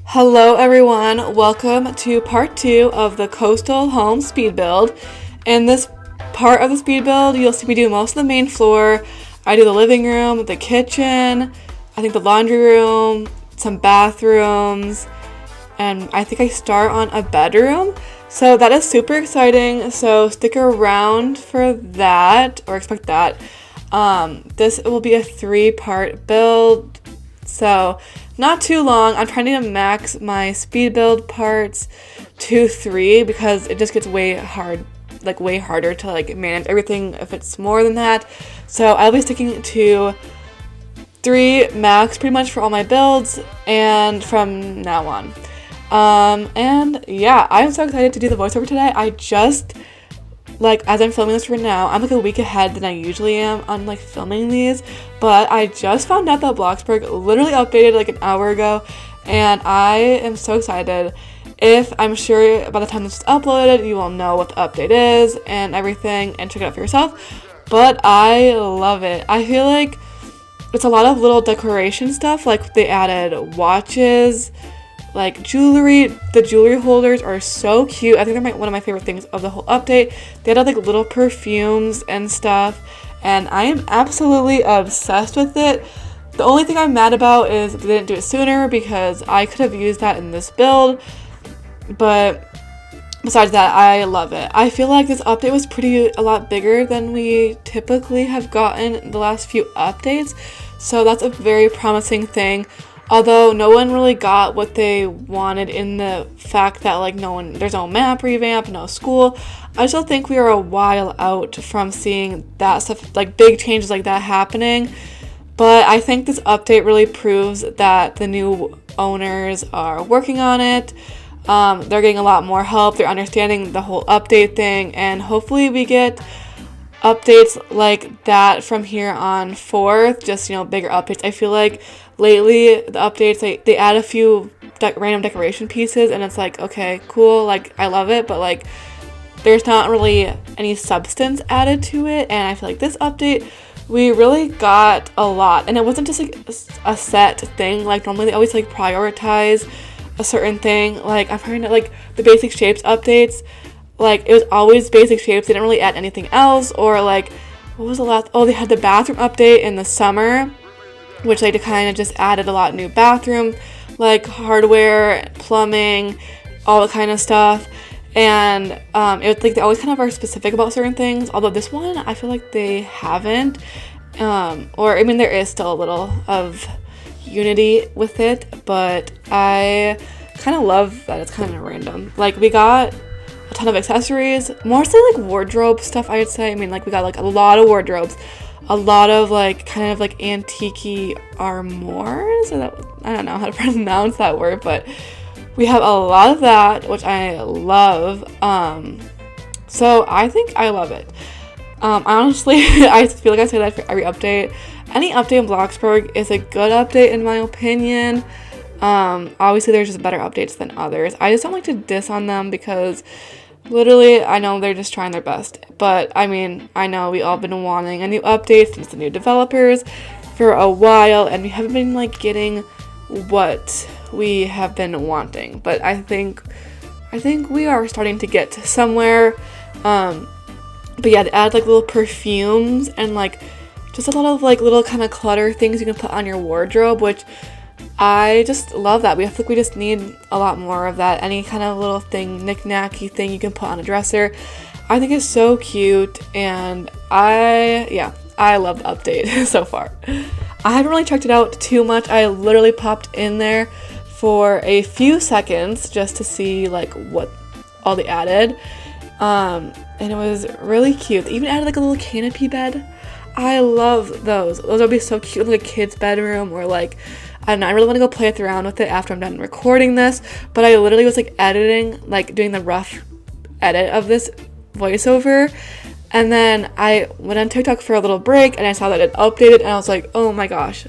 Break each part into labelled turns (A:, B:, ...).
A: Hello everyone, welcome to part 2 of the coastal home speed build. In this part of the speed build, you'll see me do most of the main floor. I do the living room, the kitchen, I think the laundry room, some bathrooms, and I think I start on a bedroom. So that is super exciting, so stick around for that, or expect that. This will be a 3-part build, so not too long. I'm trying to max my speed build parts to 3 because it just gets way harder to manage everything if it's more than that. So I'll be sticking to 3 max pretty much for all my builds and from now on. And yeah, I'm so excited to do the voiceover today. I just as I'm filming this right now, I'm a week ahead than I usually am on filming these, but I just found out that BLOXBURG literally updated an hour ago, and I am so excited. I'm sure by the time this is uploaded, you will know what the update is and everything and check it out for yourself, but I love it. I feel like it's a lot of little decoration stuff, they added watches, jewelry. The jewelry holders are so cute. I think they're one of my favorite things of the whole update. They had little perfumes and stuff, and I am absolutely obsessed with it. The only thing I'm mad about is they didn't do it sooner because I could have used that in this build, but besides that, I love it. I feel like this update was a lot bigger than we typically have gotten the last few updates, so that's a very promising thing. Although no one really got what they wanted in the fact that there's no map revamp, no school. I still think we are a while out from seeing that stuff, big changes like that happening. But I think this update really proves that the new owners are working on it. They're getting a lot more help. They're understanding the whole update thing, and hopefully we get updates like that from here on forth, just bigger updates. I feel like lately the updates they add a few random decoration pieces and it's okay, cool, I love it, but there's not really any substance added to it. And I feel like this update we really got a lot, and it wasn't just a set thing. Normally they always prioritize a certain thing. I'm trying to the basic shapes updates, it was always basic shapes. They didn't really add anything else. Or what was the last? Oh, they had the bathroom update in the summer, which they kind of just added a lot of new bathroom, hardware, plumbing, all that kind of stuff. And it was they always kind of are specific about certain things. Although this one, I feel like they haven't. Or I mean, there is still a little of unity with it, but I kind of love that it's kind of random. We got a ton of accessories, mostly wardrobe stuff, I would say. I mean, we got a lot of wardrobes, a lot of kind of antique armoires, or that, I don't know how to pronounce that word, but we have a lot of that, which I love. So I think I love it. Honestly, I feel like I say that for every update. Any update in BLOXBURG is a good update in my opinion. Obviously there's just better updates than others. I just don't like to diss on them because literally I know they're just trying their best. But I mean, I know we all been wanting a new update since the new developers for a while, and we haven't been getting what we have been wanting. But I think we are starting to get somewhere. But yeah, they add little perfumes and just a lot of little kind of clutter things you can put on your wardrobe, which I just love that. We feel we just need a lot more of that. Any kind of little thing, knick-knacky thing you can put on a dresser, I think is so cute, and I love the update so far. I haven't really checked it out too much. I literally popped in there for a few seconds just to see what all they added, and it was really cute. They even added a little canopy bed. I love those. Those would be so cute in a kid's bedroom, or I don't know, I really want to go play around with it after I'm done recording this, but I literally was editing, doing the rough edit of this voiceover, and then I went on TikTok for a little break and I saw that it updated and I was like, oh my gosh,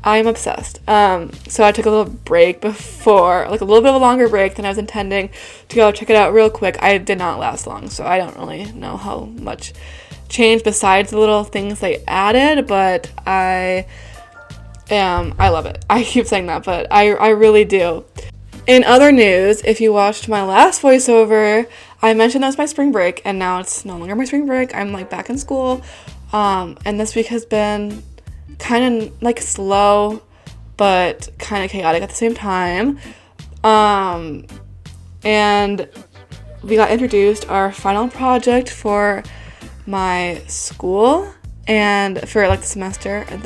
A: I'm obsessed. So I took a little break before, a little bit of a longer break than I was intending to go check it out real quick. I did not last long, so I don't really know how much changed besides the little things they added, but I love it. I keep saying that, but I really do. In other news, if you watched my last voiceover, I mentioned that was my spring break, and now it's no longer my spring break. I'm like back in school, and this week has been kind of like slow, but kind of chaotic at the same time. And we got introduced our final project for my school and for like the semester, and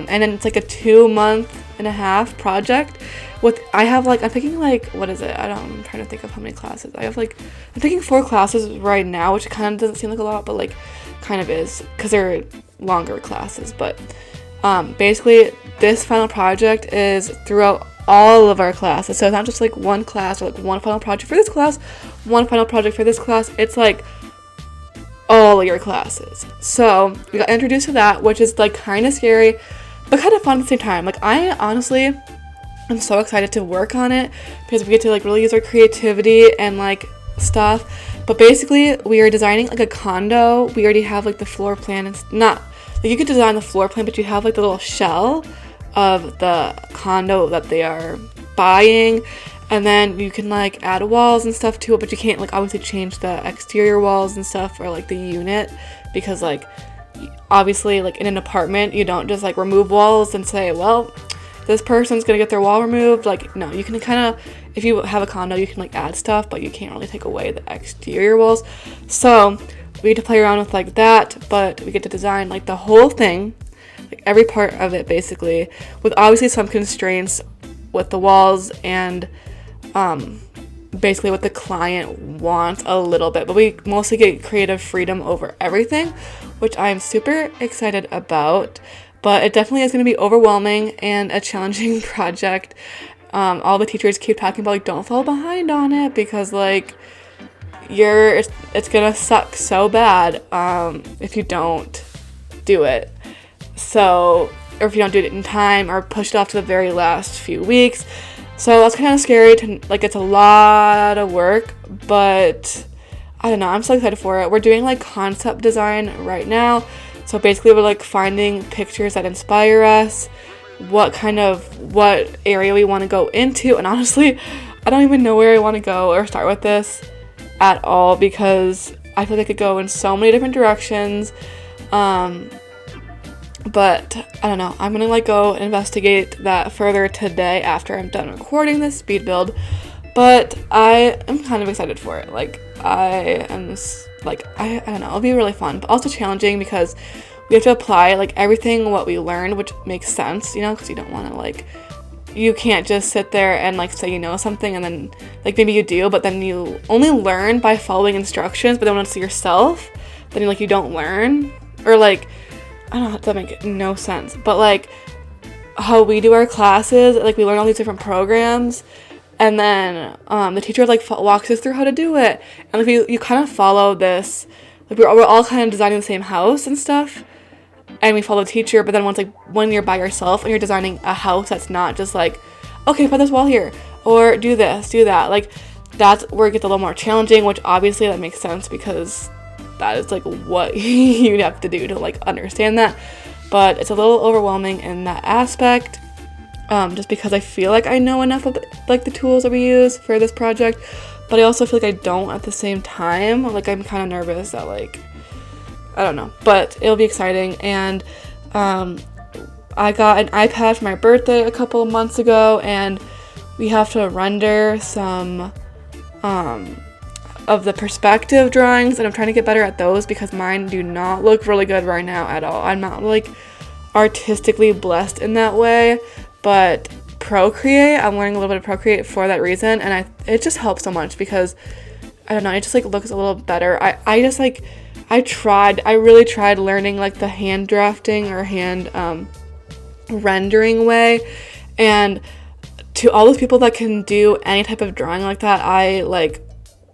A: then it's like a 2.5-month project with, I'm thinking like, what is it? I'm trying to think of how many classes. I'm taking 4 classes right now, which kind of doesn't seem like a lot, but like kind of is, because they're longer classes. But basically this final project is throughout all of our classes, so it's not just like one class or like one final project for this class, one final project for this class. It's like all of your classes. So we got introduced to that, which is like kind of scary but kind of fun at the same time. Like, I honestly am so excited to work on it because we get to like really use our creativity and like stuff. But basically we are designing like a condo. We already have like the floor plan, and not like you could design the floor plan, but you have like the little shell of the condo that they are buying, and then you can like add walls and stuff to it, but you can't like obviously change the exterior walls and stuff or like the unit, because like obviously like in an apartment you don't just like remove walls and say, well, this person's gonna get their wall removed. Like, no, you can kind of, if you have a condo, you can like add stuff, but you can't really take away the exterior walls. So we get to play around with like that, but we get to design like the whole thing, like every part of it basically, with obviously some constraints with the walls and basically what the client wants a little bit, but we mostly get creative freedom over everything, which I'm super excited about. But it definitely is going to be overwhelming and a challenging project. All the teachers keep talking about like, don't fall behind on it, because like it's gonna suck so bad if you don't do it. So, or if you don't do it in time or push it off to the very last few weeks. So that's kind of scary to, like, it's a lot of work, but I don't know, I'm so excited for it. We're doing like concept design right now. So basically we're like finding pictures that inspire us, what area we want to go into. And honestly, I don't even know where I want to go or start with this at all, because I feel like it could go in so many different directions. But I don't know, I'm gonna like go investigate that further today after I'm done recording this speed build. But I am kind of excited for it. Like, I am like, I don't know, it'll be really fun, but also challenging, because we have to apply like everything what we learned, which makes sense, you know, because you don't want to like, you can't just sit there and like say you know something and then like maybe you do, but then you only learn by following instructions, but then when it's yourself, then you you don't learn. Or like, I don't know, that make no sense, but like how we do our classes, like we learn all these different programs, and then the teacher like walks us through how to do it, and like you kind of follow this, like we're all kind of designing the same house and stuff, and we follow the teacher. But then when you're by yourself and you're designing a house that's not just like, okay, put this wall here or do this, do that, like that's where it gets a little more challenging, which obviously that makes sense because that is like what you'd have to do to like understand that. But it's a little overwhelming in that aspect, just because I feel like I know enough of like the tools that we use for this project, but I also feel like I don't at the same time. Like, I'm kind of nervous that like, I don't know, but it'll be exciting. And I got an iPad for my birthday a couple of months ago, and we have to render some of the perspective drawings, and I'm trying to get better at those because mine do not look really good right now at all. I'm not like artistically blessed in that way, but Procreate, I'm learning a little bit of Procreate for that reason, and it just helps so much because I don't know, it just like looks a little better. I really tried learning like the hand drafting or hand rendering way, and to all those people that can do any type of drawing like that, I like,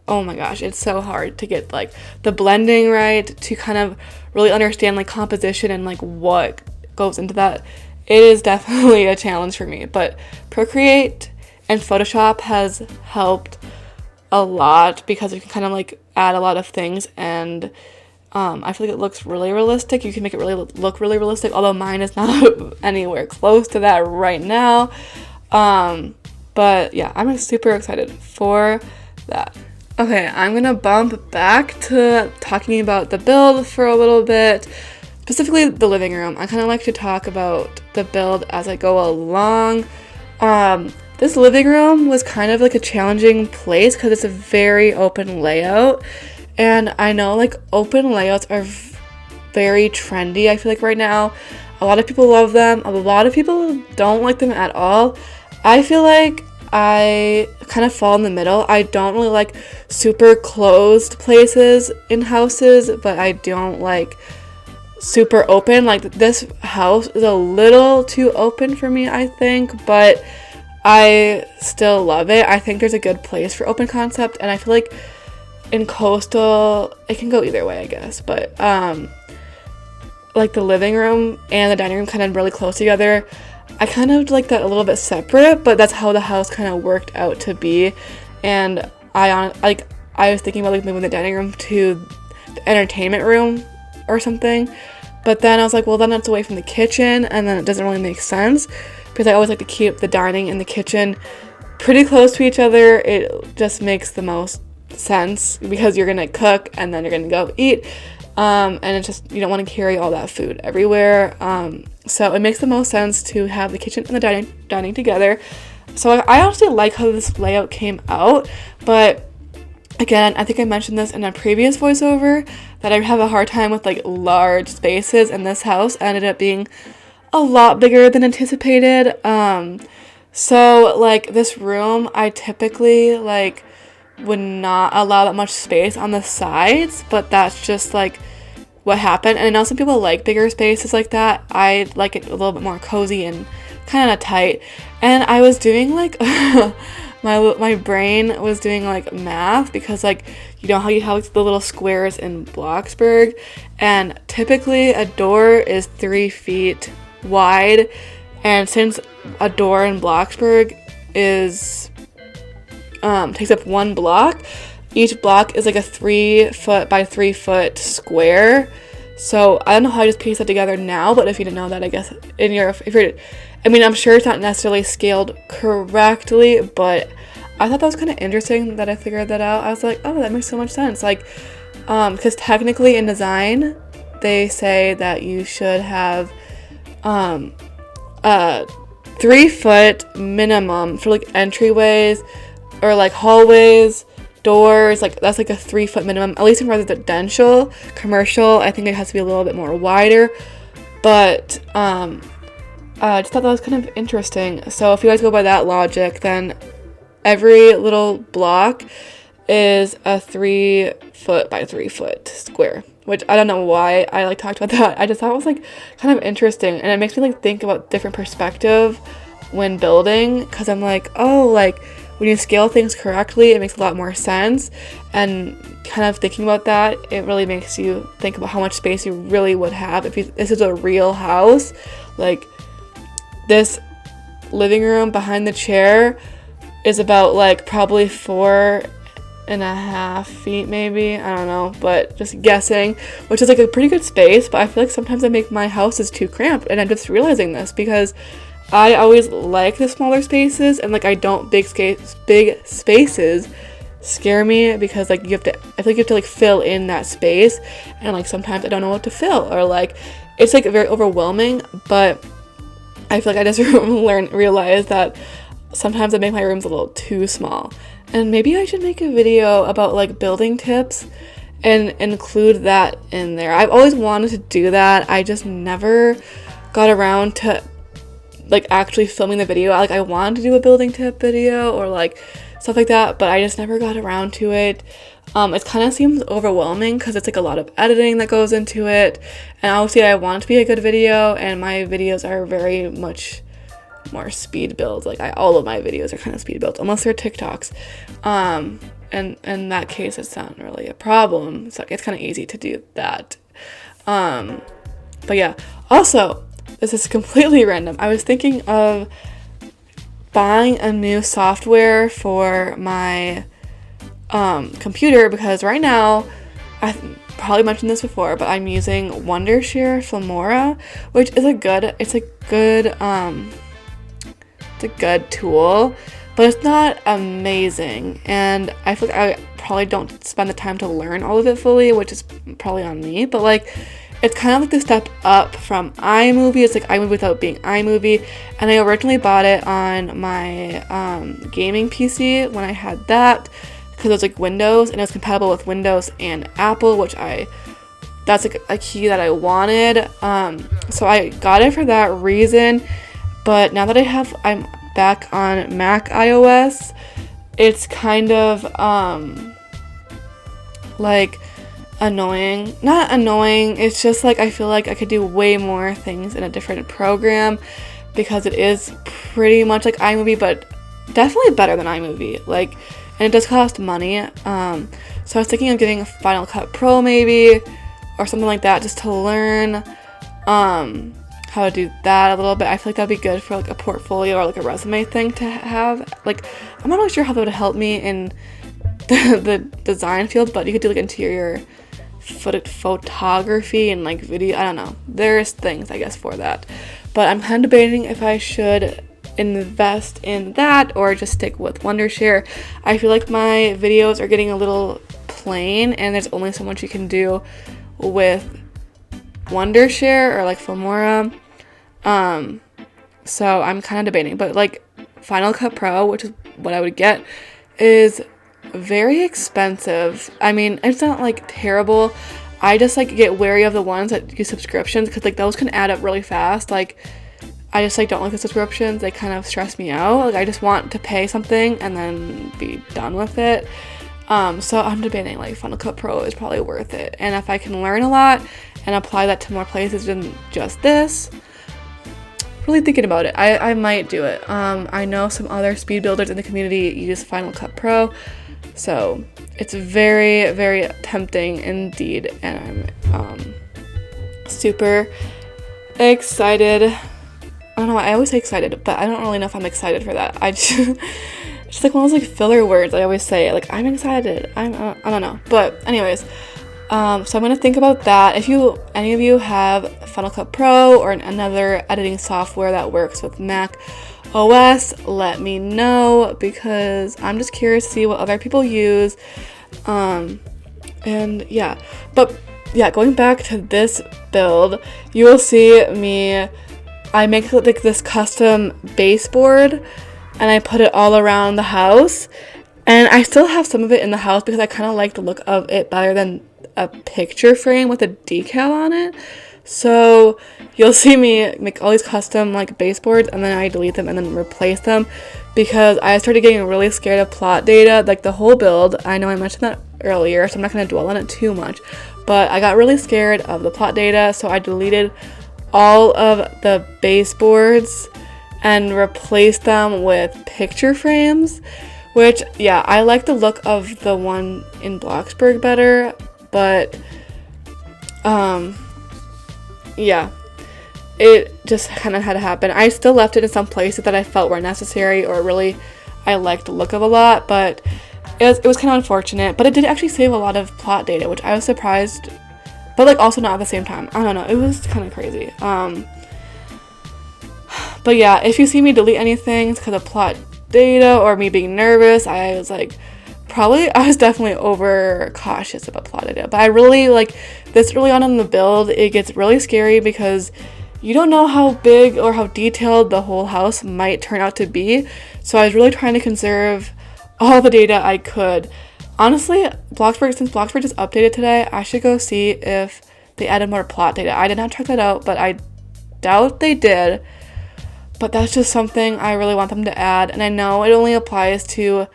A: oh my gosh, it's so hard to get like the blending right, to kind of really understand like composition and like what goes into that. It is definitely a challenge for me, but Procreate and Photoshop has helped a lot because you can kind of like add a lot of things, and I feel like it looks really realistic. You can make it really look really realistic, although mine is not anywhere close to that right now. But yeah, I'm super excited for that. Okay, I'm gonna bump back to talking about the build for a little bit, specifically the living room. I kind of like to talk about the build as I go along. This living room was kind of like a challenging place because it's a very open layout, and I know like open layouts are very trendy. I feel like right now a lot of people love them, a lot of people don't like them at all. I feel like I kind of fall in the middle. I don't really like super closed places in houses, but I don't like super open. Like this house is a little too open for me, I think, but I still love it. I think there's a good place for open concept, and I feel like in coastal it can go either way, I guess, but like the living room and the dining room kind of really close together. I kind of like that a little bit separate, but that's how the house kind of worked out to be. And I was thinking about like moving the dining room to the entertainment room or something, but then I was like, well, then that's away from the kitchen, and then it doesn't really make sense because I always like to keep the dining and the kitchen pretty close to each other. It just makes the most sense because you're gonna cook and then you're gonna go eat, and it's just, you don't want to carry all that food everywhere. So it makes the most sense to have the kitchen and the dining together. So I honestly like how this layout came out, but again, I think I mentioned this in a previous voiceover that I have a hard time with like large spaces, and this house ended up being a lot bigger than anticipated. So like this room, I typically like would not allow that much space on the sides, but that's just like what happened. And I know some people like bigger spaces like that. I like it a little bit more cozy and kind of tight. And I was doing like my brain was doing like math, because like, you know how you have like, the little squares in BLOXBURG, and typically a door is 3 feet wide, and since a door in BLOXBURG is takes up 1 block, each block is like a 3 foot by 3 foot square. So I don't know how I just pieced that together now, but if you didn't know that, I guess I'm sure it's not necessarily scaled correctly, but I thought that was kind of interesting that I figured that out. I was like, oh, that makes so much sense. Like, because technically in design, they say that you should have a 3 foot minimum for like entryways or like hallways, doors. Like that's like a 3 foot minimum, at least in residential. Commercial, I think it has to be a little bit more wider, but I just thought that was kind of interesting. So if you guys go by that logic, then every little block is a 3 foot by 3 foot square, which I don't know why I like talked about that. I just thought it was like kind of interesting, and it makes me like think about different perspective when building, because I'm like, oh, like when you scale things correctly, it makes a lot more sense. And kind of thinking about that, it really makes you think about how much space you really would have if this is a real house. Like this living room behind the chair is about like probably 4.5 feet maybe, I don't know, but just guessing, which is like a pretty good space. But I feel like sometimes I make my houses too cramped, and I'm just realizing this because I always like the smaller spaces, and like I don't big spaces scare me, because like I feel like you have to like fill in that space, and like sometimes I don't know what to fill, or like it's like very overwhelming. But I feel like I just realize that sometimes I make my rooms a little too small, and maybe I should make a video about like building tips and include that in there. I've always wanted to do that. I just never got around to like actually filming the video. Like I wanted to do a building tip video or like stuff like that, but I just never got around to it. It kind of seems overwhelming because it's like a lot of editing that goes into it, and obviously I want it to be a good video, and my videos are very much more speed builds. Like all of my videos are kind of speed builds, unless they're TikToks. And in that case, it's not really a problem. So it's kind of easy to do that. But yeah, also, this is completely random. I was thinking of buying a new software for my computer, because right now probably mentioned this before, but I'm using Wondershare Filmora, which is a good tool, but it's not amazing, and I feel like I probably don't spend the time to learn all of it fully, which is probably on me, but like it's kind of like the step up from iMovie. It's like iMovie without being iMovie, and I originally bought it on my gaming PC when I had that, because it was like Windows, and it was compatible with Windows and Apple, which that's like a key that I wanted, so I got it for that reason. But now that I'm back on Mac iOS, it's kind of like annoying. Not annoying, it's just like I feel like I could do way more things in a different program, because it is pretty much like iMovie, but definitely better than iMovie. Like, and it does cost money. So I was thinking of getting a Final Cut Pro maybe, or something like that, just to learn how to do that a little bit. I feel like that'd be good for like a portfolio or like a resume thing to have. Like, I'm not really sure how that would help me in the design field, but you could do like interior photography and like video. I don't know. There's things I guess for that, but I'm kind of debating if I should invest in that or just stick with Wondershare. I feel like my videos are getting a little plain, and there's only so much you can do with Wondershare or like Filmora. So I'm kind of debating, but like Final Cut Pro, which is what I would get, is very expensive. I mean, it's not like terrible. I just like get wary of the ones that do subscriptions, because like those can add up really fast. Like, I just like don't like the subscriptions. They kind of stress me out. Like, I just want to pay something and then be done with it. So I'm debating like Final Cut Pro is probably worth it, and if I can learn a lot and apply that to more places than just this, really thinking about it, I might do it. I know some other speed builders in the community use Final Cut Pro, so it's very, very tempting indeed, and I'm super excited. I don't know, I always say excited, but I don't really know if I'm excited for that. It's like one of those like filler words I always say, like I'm excited, I don't know, but anyways, so I'm gonna think about that. If any of you have Final Cut Pro or another editing software that works with Mac OS, let me know, because I'm just curious to see what other people use. And yeah, but yeah, going back to this build, you will see I make like this custom baseboard, and I put it all around the house, and I still have some of it in the house because I kind of like the look of it better than a picture frame with a decal on it. So you'll see me make all these custom like baseboards, and then I delete them and then replace them, because I started getting really scared of plot data, like the whole build. I know I mentioned that earlier, so I'm not going to dwell on it too much, but I got really scared of the plot data, so I deleted all of the baseboards and replaced them with picture frames, which, yeah, I like the look of the one in BLOXBURG better, but yeah, it just kind of had to happen. I still left it in some places that I felt were necessary, or really I liked the look of a lot, but it was kind of unfortunate. But it did actually save a lot of plot data, which I was surprised, but like also not at the same time. I don't know, it was kind of crazy. But yeah, if you see me delete anything, it's because of plot data or me being nervous. I was definitely over cautious about plot data, but I really like this early on in the build. It gets really scary because you don't know how big or how detailed the whole house might turn out to be. So I was really trying to conserve all the data I could. Honestly, since BLOXBURG just updated today, I should go see if they added more plot data. I did not check that out, but I doubt they did. But that's just something I really want them to add, and I know it only applies to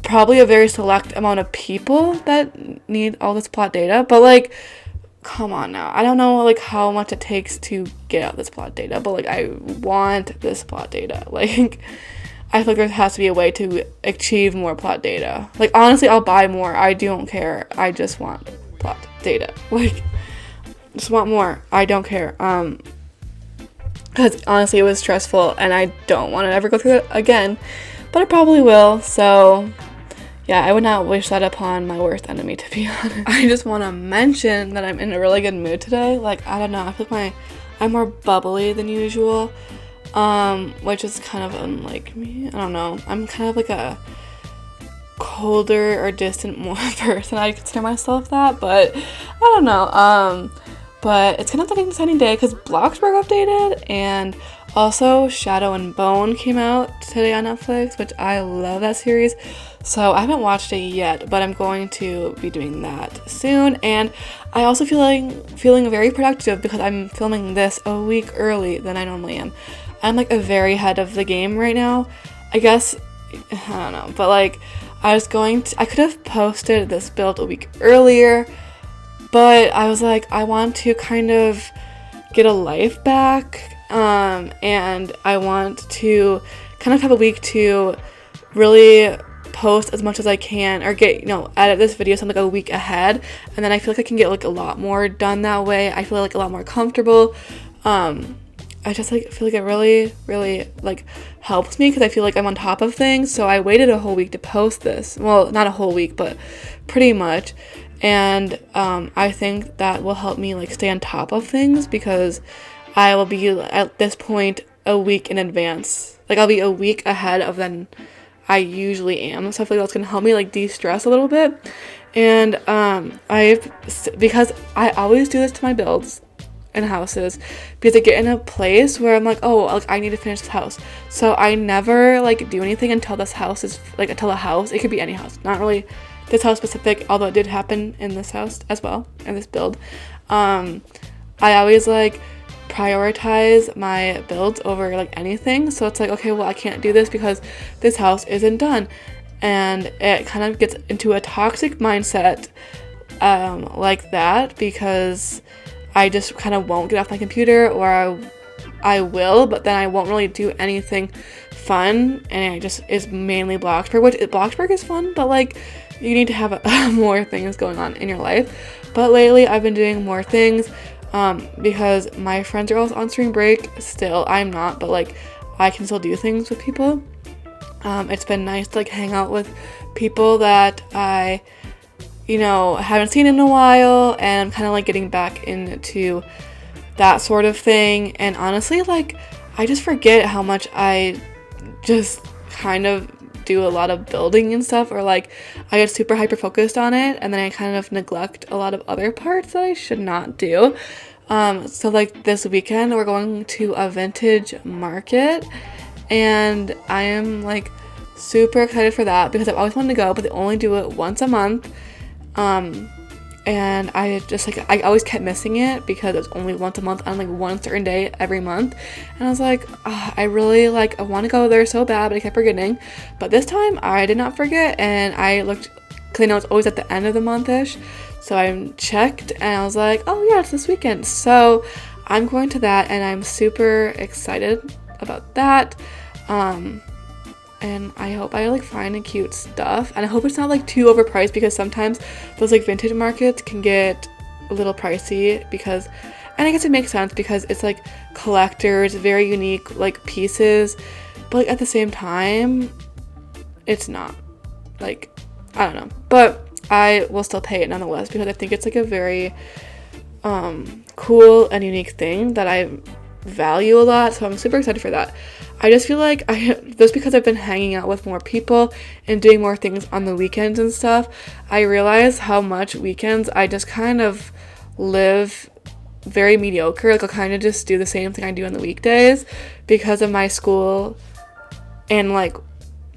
A: probably a very select amount of people that need all this plot data, but like, come on now. I don't know like how much it takes to get out this plot data, but like I want this plot data. Like, I feel like there has to be a way to achieve more plot data. Like, honestly, I'll buy more. I don't care. I just want plot data. Like, just want more. I don't care. Because honestly, it was stressful, and I don't want to ever go through it again, but I probably will. So yeah, I would not wish that upon my worst enemy, to be honest. I just want to mention that I'm in a really good mood today. Like, I don't know, I feel like I'm more bubbly than usual, which is kind of unlike me. I don't know. I'm kind of like a colder or distant more person. I consider myself that, but I don't know. But it's kind of like an exciting day because BLOXBURG updated, and also Shadow and Bone came out today on Netflix, which I love that series. So I haven't watched it yet, but I'm going to be doing that soon. And I also feeling very productive because I'm filming this a week early than I normally am. I'm like very ahead of the game right now. I guess, I don't know, but like I could have posted this build a week earlier, but I was like, I want to kind of get a life back, and I want to kind of have a week to really post as much as I can, or get, edit this video so I'm like a week ahead, and then I feel like I can get like a lot more done that way. I feel like a lot more comfortable. I just like feel like it really, really like helps me because I feel like I'm on top of things. So I waited a whole week to post this. Well, not a whole week, but pretty much. And I think that will help me like stay on top of things because I will be at this point a week in advance. Like I'll be a week ahead of than I usually am. So I feel like that's gonna help me like de-stress a little bit. And because I always do this to my builds in houses, because I get in a place where I'm like, oh, like I need to finish this house. So I never like do anything until this house is like, until a house, it could be any house, not really this house specific, although it did happen in this house as well, in this build. I always like prioritize my builds over like anything. So it's like, okay, well I can't do this because this house isn't done. And it kind of gets into a toxic mindset like that, because I just kind of won't get off my computer, or I will, but then I won't really do anything fun, and it just is mainly BLOXBURG, which BLOXBURG is fun, but like you need to have more things going on in your life. But lately I've been doing more things because my friends are all on spring break still. I'm not, but like I can still do things with people. It's been nice to like hang out with people that I haven't seen in a while, and I'm kind of like getting back into that sort of thing. And honestly, like I just forget how much I just kind of do a lot of building and stuff, or like I get super hyper focused on it, and then I kind of neglect a lot of other parts that I should not do. So like this weekend we're going to a vintage market, and I am like super excited for that because I've always wanted to go, but they only do it once a month. And I always kept missing it because it was only once a month on like one certain day every month. And I was like, I really I want to go there so bad, but I kept forgetting. But this time I did not forget, and I looked, because I know it's always at the end of the month-ish. So I checked and I was like, oh yeah, it's this weekend. So I'm going to that, and I'm super excited about that. And I hope I like find cute stuff, and I hope it's not like too overpriced, because sometimes those like vintage markets can get a little pricey, because, and I guess it makes sense because it's like collectors, very unique like pieces, but like at the same time it's not, like, I don't know, but I will still pay it nonetheless because I think it's like a very cool and unique thing that I value a lot. So I'm super excited for that. I just feel like just because I've been hanging out with more people and doing more things on the weekends and stuff, I realize how much weekends I just kind of live very mediocre. Like I'll kind of just do the same thing I do on the weekdays because of my school, and like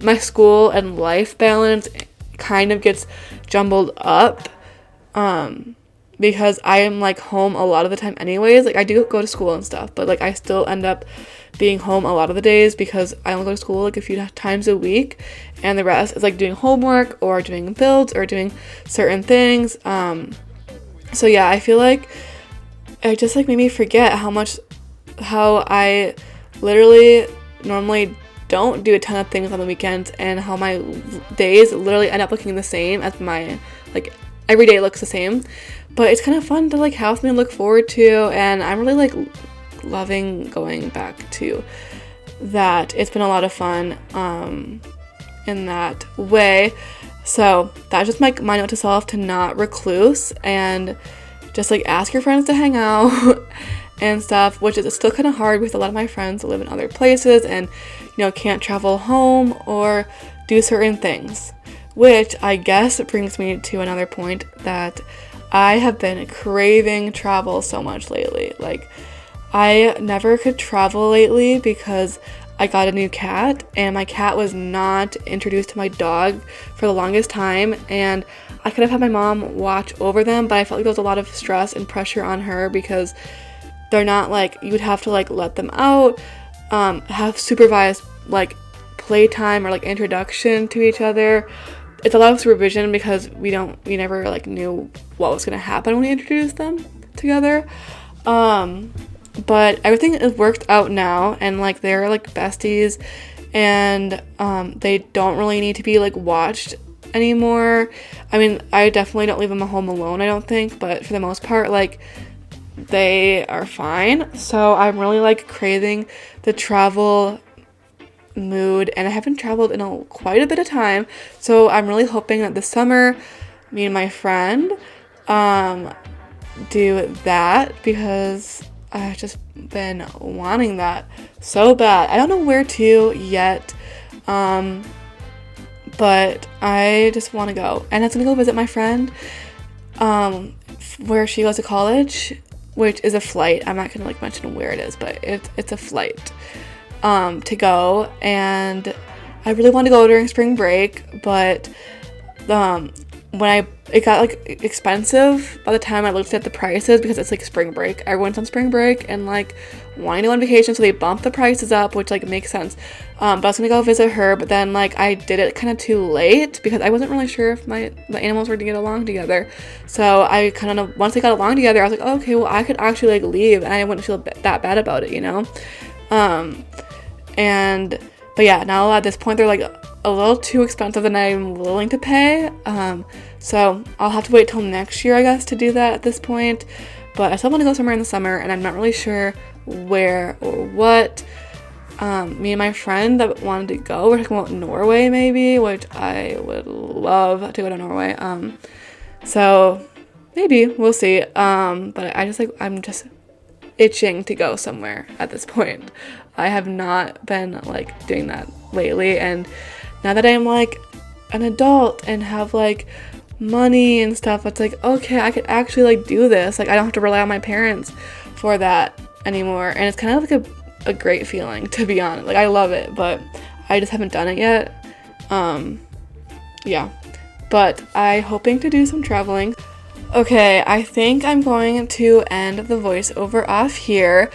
A: my school and life balance kind of gets jumbled up because I am like home a lot of the time anyways. Like I do go to school and stuff, but like I still end up being home a lot of the days because I only go to school like a few times a week, and the rest is like doing homework or doing builds or doing certain things. So yeah, I feel like it just like made me forget how I literally normally don't do a ton of things on the weekends, and how my days literally end up looking the same as my, like, every day looks the same. But it's kind of fun to like have something to look forward to, and I'm really like loving going back to that. It's been a lot of fun, in that way. So that's just like my note to self, to not recluse and just like ask your friends to hang out and stuff, which is still kind of hard because a lot of my friends live in other places and, you know, can't travel home or do certain things, which I guess brings me to another point that I have been craving travel so much lately. Like, I never could travel lately because I got a new cat, and my cat was not introduced to my dog for the longest time, and I could have had my mom watch over them, but I felt like there was a lot of stress and pressure on her because they're not like, you would have to like let them out, have supervised like playtime or like introduction to each other. It's a lot of supervision because we never like knew what was going to happen when we introduced them together. But everything has worked out now, and like they're like besties, and they don't really need to be like watched anymore. I mean, I definitely don't leave them at home alone, I don't think, but for the most part, like, they are fine. So I'm really like craving the travel mood, and I haven't traveled in quite a bit of time, so I'm really hoping that this summer me and my friend do that, because I've just been wanting that so bad. I don't know where to yet, but I just want to go, and I'm gonna go visit my friend where she goes to college, which is a flight. I'm not gonna like mention where it is, but it's a flight to go, and I really want to go during spring break, but when it got like expensive by the time I looked at the prices, because it's like spring break. Everyone's on spring break and like wanting to go on vacation, so they bumped the prices up, which like makes sense. But I was gonna go visit her, but then like I did it kind of too late because I wasn't really sure if the animals were to get along together. So I kind of, once they got along together, I was like, oh, okay, well, I could actually like leave and I wouldn't feel that bad about it, you know. But yeah, now at this point they're like a little too expensive than I'm willing to pay. So I'll have to wait till next year, I guess, to do that at this point. But I still want to go somewhere in the summer, and I'm not really sure where or what. Me and my friend that wanted to go, we're talking about Norway maybe, which I would love to go to Norway. So maybe, we'll see. But I'm just itching to go somewhere at this point. I have not been like doing that lately, and now that I'm like an adult and have like money and stuff, it's like, okay, I could actually like do this. Like, I don't have to rely on my parents for that anymore, and it's kind of like a great feeling, to be honest. Like, I love it, but I just haven't done it yet. Yeah, but I'm hoping to do some traveling. Okay, I think I'm going to end the voiceover off here.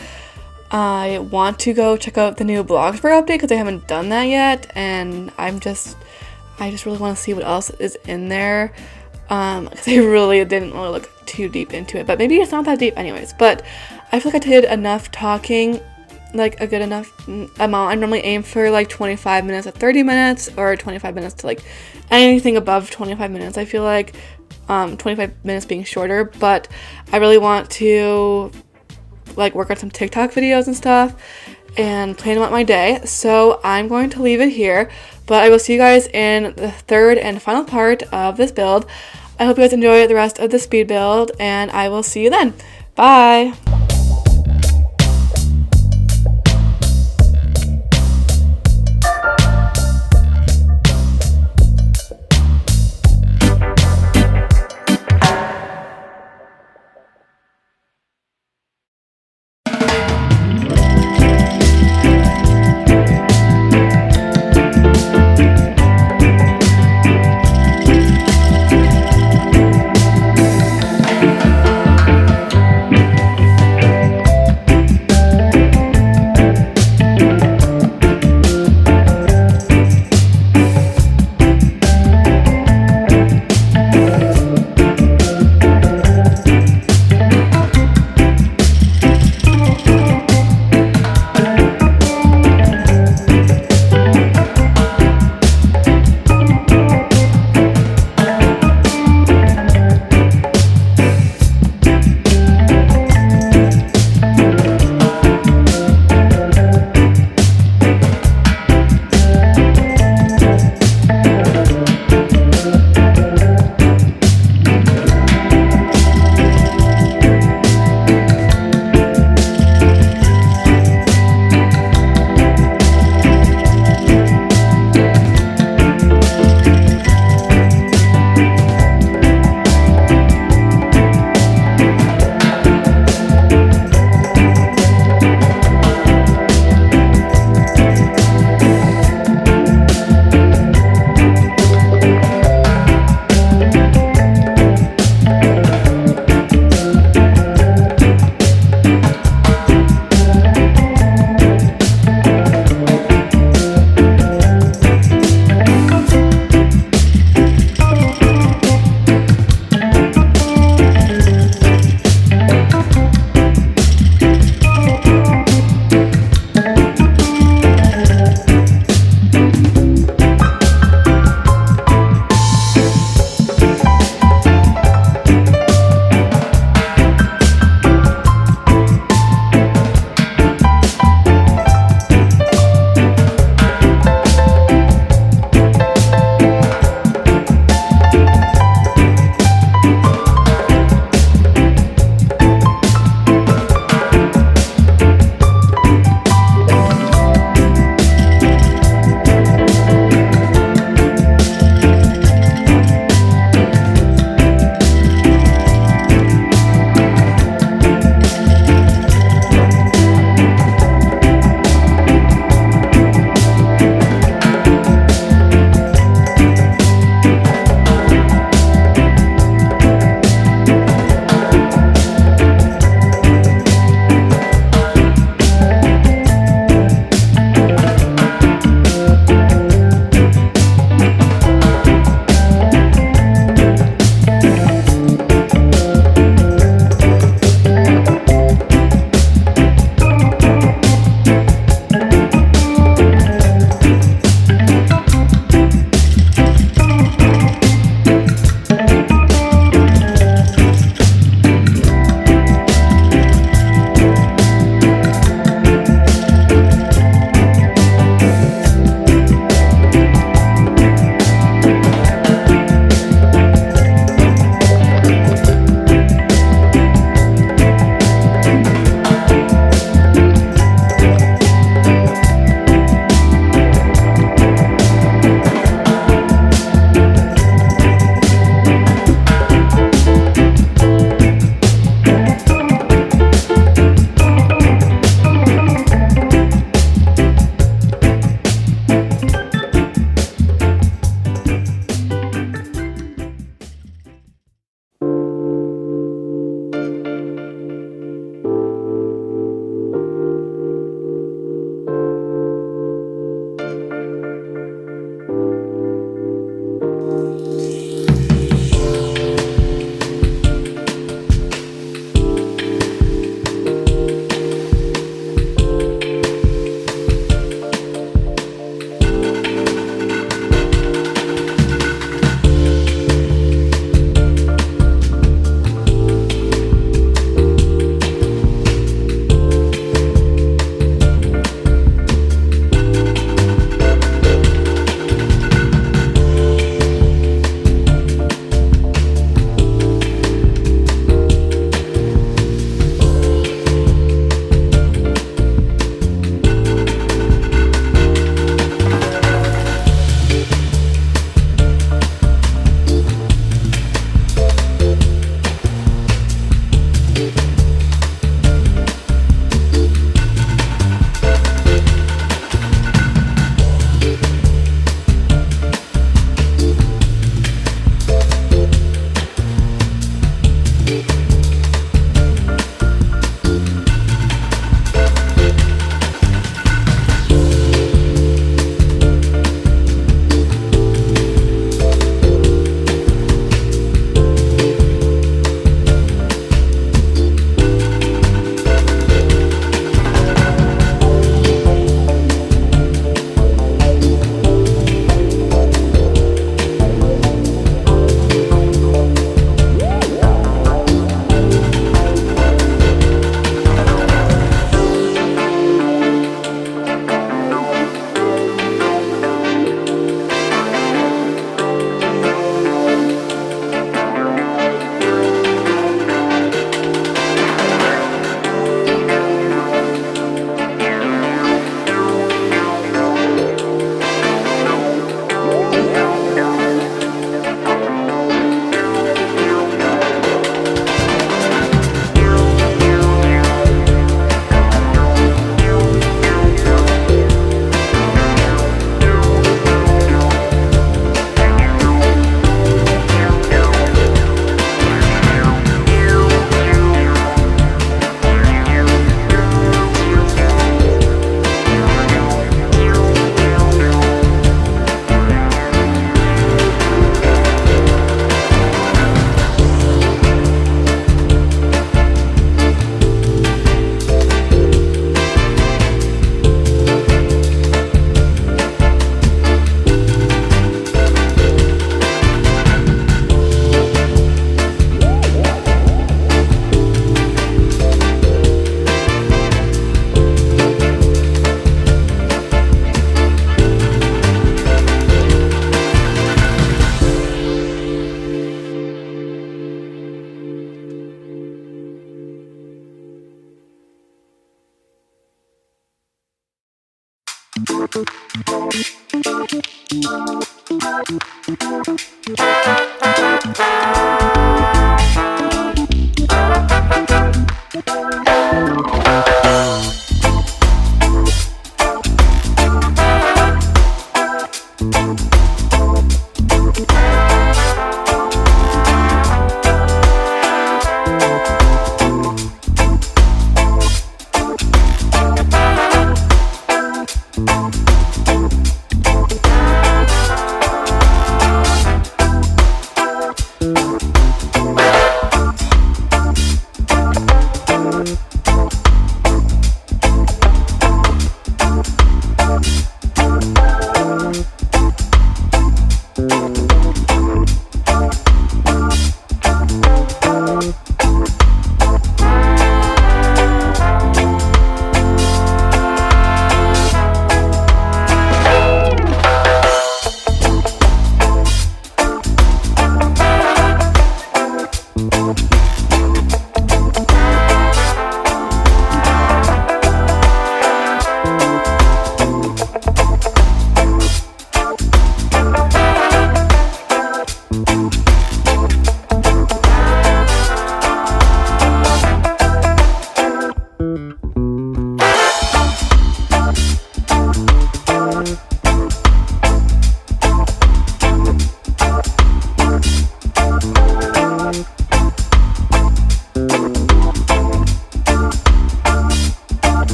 A: I want to go check out the new BLOXBURG update because I haven't done that yet, and I just really want to see what else is in there, because I really didn't really look too deep into it, but maybe it's not that deep anyways. But I feel like I did enough talking, like a good enough amount. I normally aim for like 25 minutes to 30 minutes, or 25 minutes to like anything above 25 minutes. I feel like 25 minutes being shorter, but I really want to like work on some TikTok videos and stuff and plan out my day. So I'm going to leave it here, but I will see you guys in the third and final part of this build. I hope you guys enjoy the rest of the speed build, and I will see you then. Bye!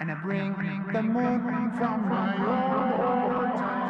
B: and I bring the moon from my overtime.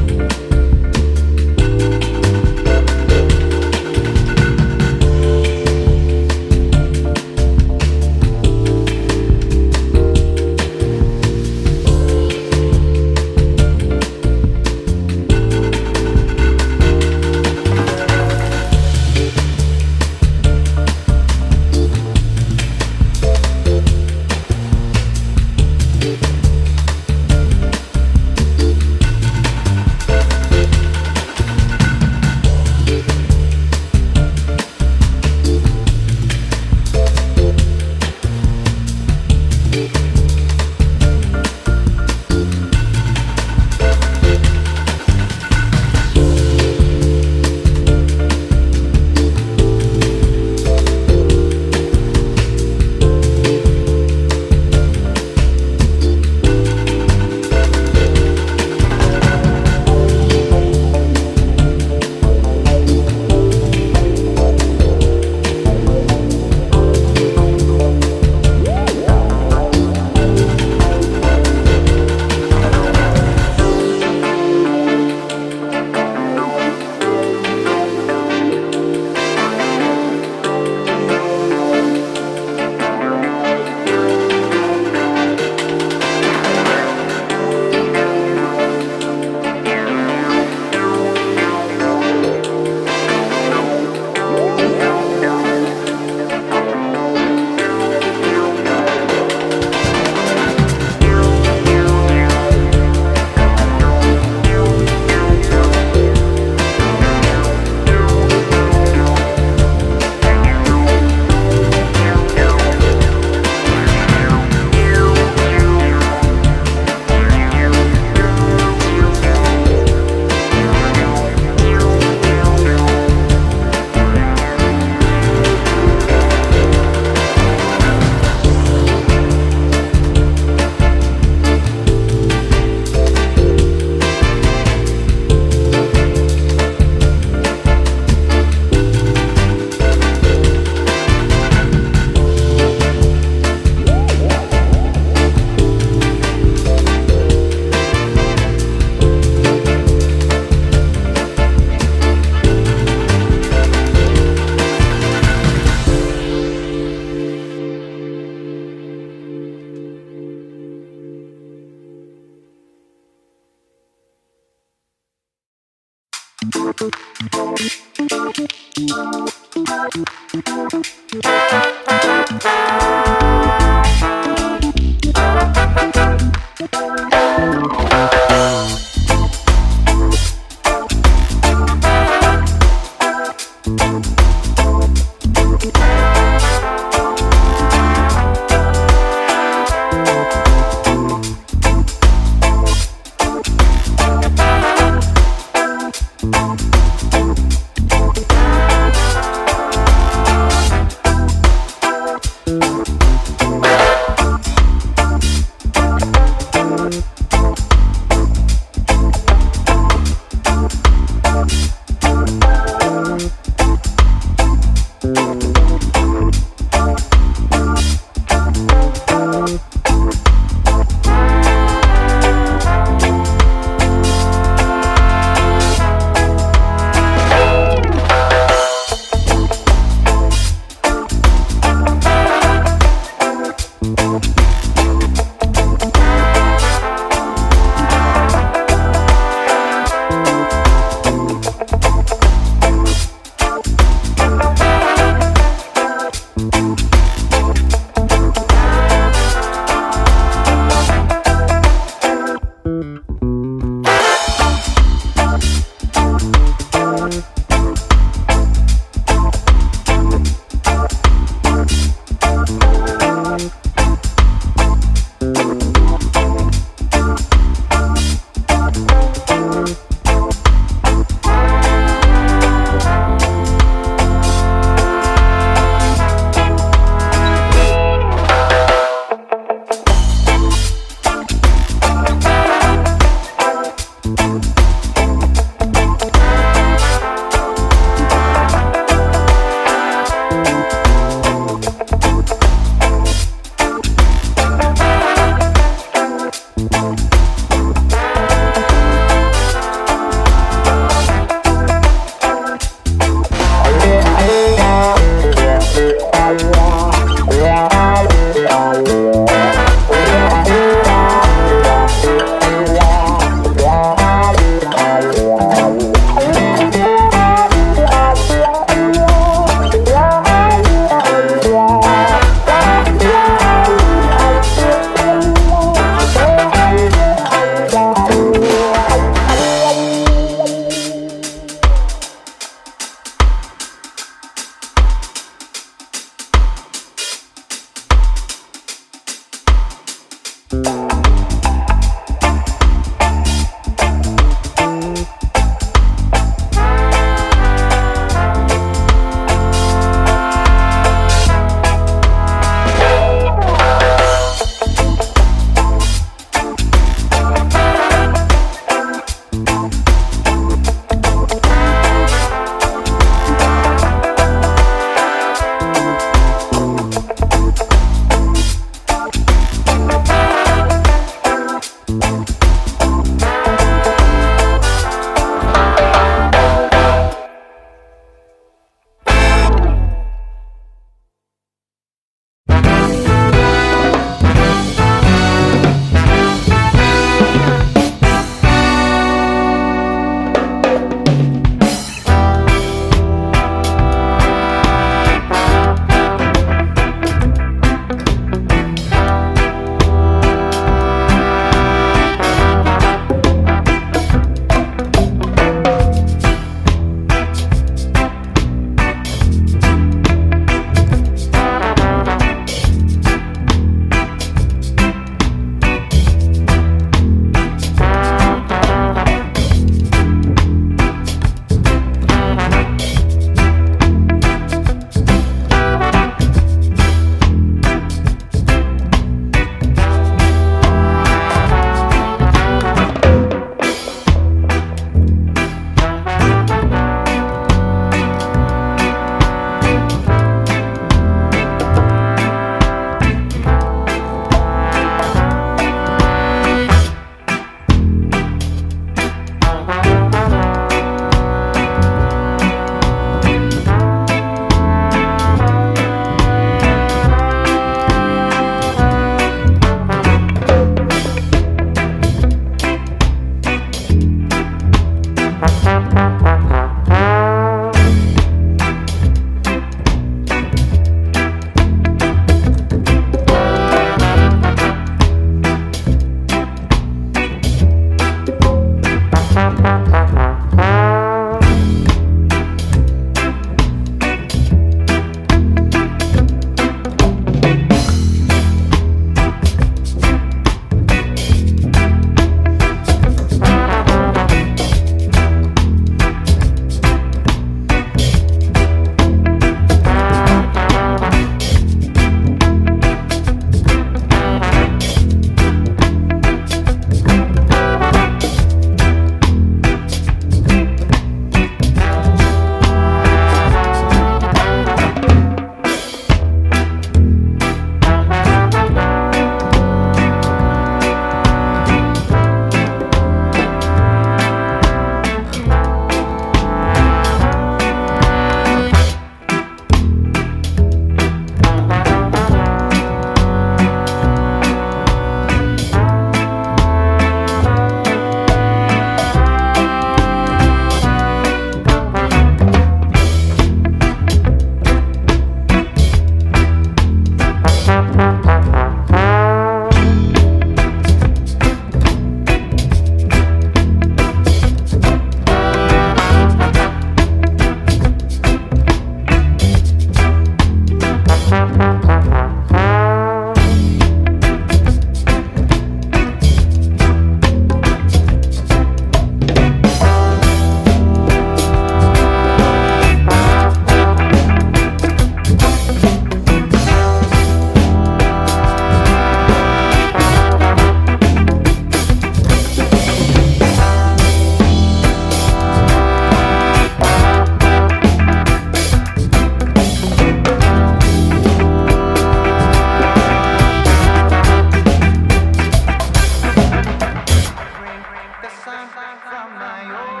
B: from my old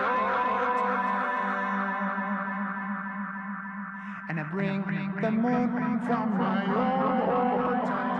B: town, and I bring the moon from my old town.